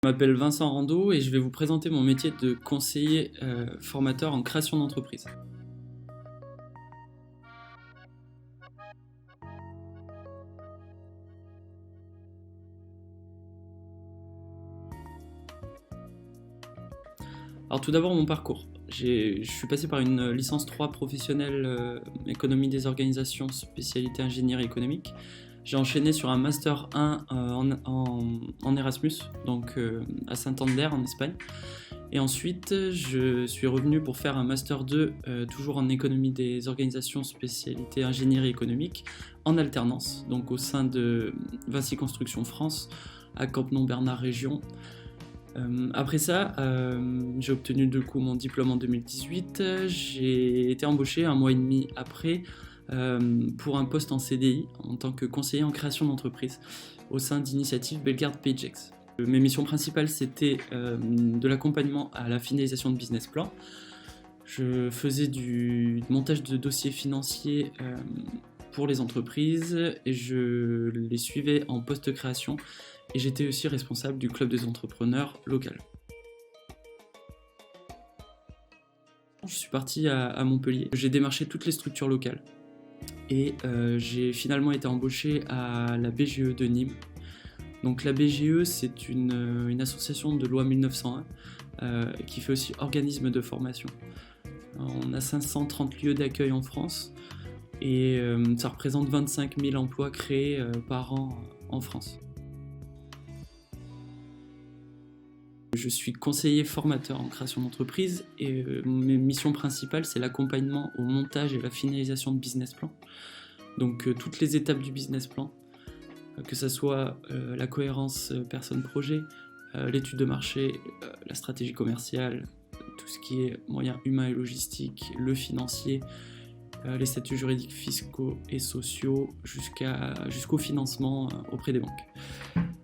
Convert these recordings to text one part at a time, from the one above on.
Je m'appelle Vincent Rando et je vais vous présenter mon métier de conseiller formateur en création d'entreprise. Alors tout d'abord mon parcours. Je suis passé par une licence 3 professionnelle économie des organisations, spécialité ingénierie économique. J'ai enchaîné sur un master 1 en Erasmus, donc à Santander en Espagne. Et ensuite, je suis revenu pour faire un Master 2, toujours en économie des organisations, spécialité ingénierie économique, en alternance, donc au sein de Vinci Construction France, à Camp-Non-Bernard Région. Après ça, j'ai obtenu du coup mon diplôme en 2018. J'ai été embauché un mois et demi après pour un poste en CDI en tant que conseiller en création d'entreprise au sein d'Initiative Bellegarde Pagex. Mes missions principales, c'était de l'accompagnement à la finalisation de business plan. Je faisais du montage de dossiers financiers pour les entreprises et je les suivais en post-création. Et j'étais aussi responsable du club des entrepreneurs local. Je suis parti à Montpellier. J'ai démarché toutes les structures locales. Et j'ai finalement été embauché à la BGE de Nîmes. Donc la BGE, c'est une association de loi 1901 qui fait aussi organisme de formation. On a 530 lieux d'accueil en France et ça représente 25 000 emplois créés par an en France. Je suis conseiller formateur en création d'entreprise et mes missions principales, c'est l'accompagnement au montage et la finalisation de business plan. Donc toutes les étapes du business plan, que ce soit la cohérence personne-projet, l'étude de marché, la stratégie commerciale, tout ce qui est moyens humains et logistiques, le financier, les statuts juridiques fiscaux et sociaux, jusqu'au financement auprès des banques.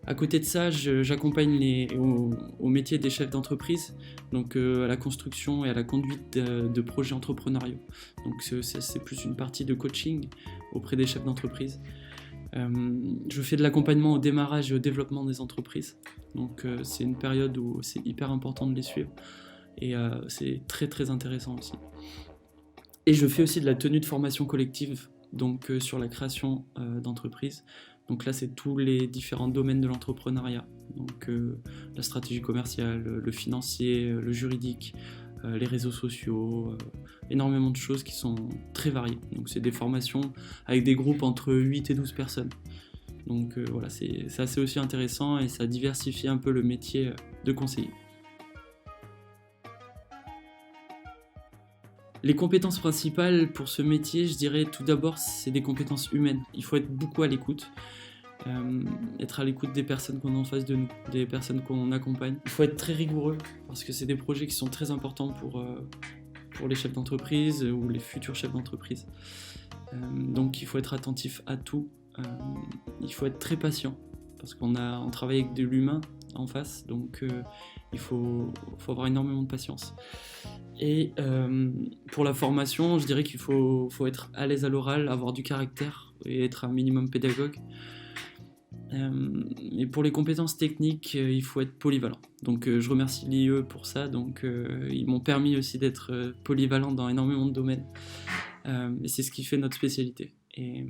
À côté de ça, j'accompagne au métier des chefs d'entreprise, donc à la construction et à la conduite de projets entrepreneuriaux. Donc c'est plus une partie de coaching auprès des chefs d'entreprise. Je fais de l'accompagnement au démarrage et au développement des entreprises. Donc c'est une période où c'est hyper important de les suivre et c'est très très intéressant aussi. Et je fais aussi de la tenue de formation collective, donc sur la création d'entreprise. Donc là, c'est tous les différents domaines de l'entrepreneuriat. Donc la stratégie commerciale, le financier, le juridique, les réseaux sociaux, énormément de choses qui sont très variées. Donc c'est des formations avec des groupes entre 8 et 12 personnes. Donc voilà, c'est assez aussi intéressant et ça diversifie un peu le métier de conseiller. Les compétences principales pour ce métier, je dirais tout d'abord, c'est des compétences humaines. Il faut être beaucoup à l'écoute, être à l'écoute des personnes qu'on a en face de nous, des personnes qu'on accompagne. Il faut être très rigoureux parce que c'est des projets qui sont très importants pour les chefs d'entreprise ou les futurs chefs d'entreprise. Donc il faut être attentif à tout. Il faut être très patient parce qu'on travaille avec de l'humain en face, donc il faut avoir énormément de patience. Et pour la formation, je dirais qu'il faut être à l'aise à l'oral, avoir du caractère et être un minimum pédagogue. Et pour les compétences techniques, il faut être polyvalent. Donc je remercie l'IE pour ça. Donc ils m'ont permis aussi d'être polyvalent dans énormément de domaines. Et c'est ce qui fait notre spécialité. Et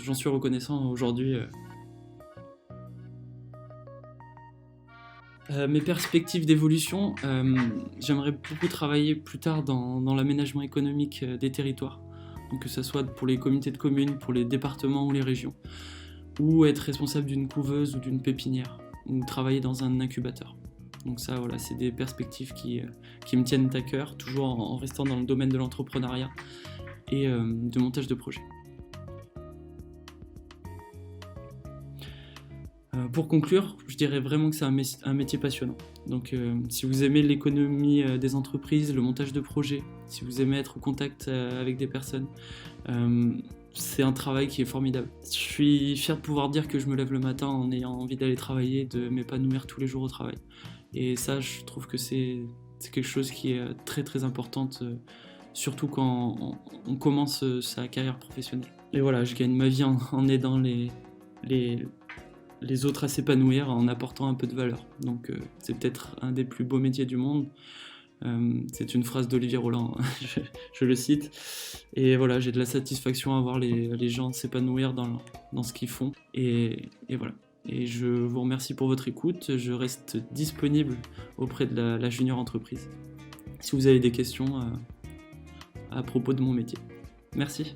j'en suis reconnaissant aujourd'hui. Mes perspectives d'évolution, j'aimerais beaucoup travailler plus tard dans l'aménagement économique des territoires, donc que ce soit pour les communautés de communes, pour les départements ou les régions, ou être responsable d'une couveuse ou d'une pépinière, ou travailler dans un incubateur. Donc ça, voilà, c'est des perspectives qui me tiennent à cœur, toujours en restant dans le domaine de l'entrepreneuriat et de montage de projets. Pour conclure, je dirais vraiment que c'est un métier passionnant. Donc si vous aimez l'économie des entreprises, le montage de projets, si vous aimez être au contact avec des personnes, c'est un travail qui est formidable. Je suis fier de pouvoir dire que je me lève le matin en ayant envie d'aller travailler, de m'épanouir tous les jours au travail. Et ça, je trouve que c'est quelque chose qui est très très importante, surtout quand on commence sa carrière professionnelle. Et voilà, je gagne ma vie en aidant les les autres à s'épanouir en apportant un peu de valeur. Donc c'est peut-être un des plus beaux métiers du monde. C'est une phrase d'Olivier Roland, je le cite. Et voilà, j'ai de la satisfaction à voir les gens s'épanouir dans ce qu'ils font. Et voilà. Et je vous remercie pour votre écoute. Je reste disponible auprès de la junior entreprise si vous avez des questions à propos de mon métier. Merci.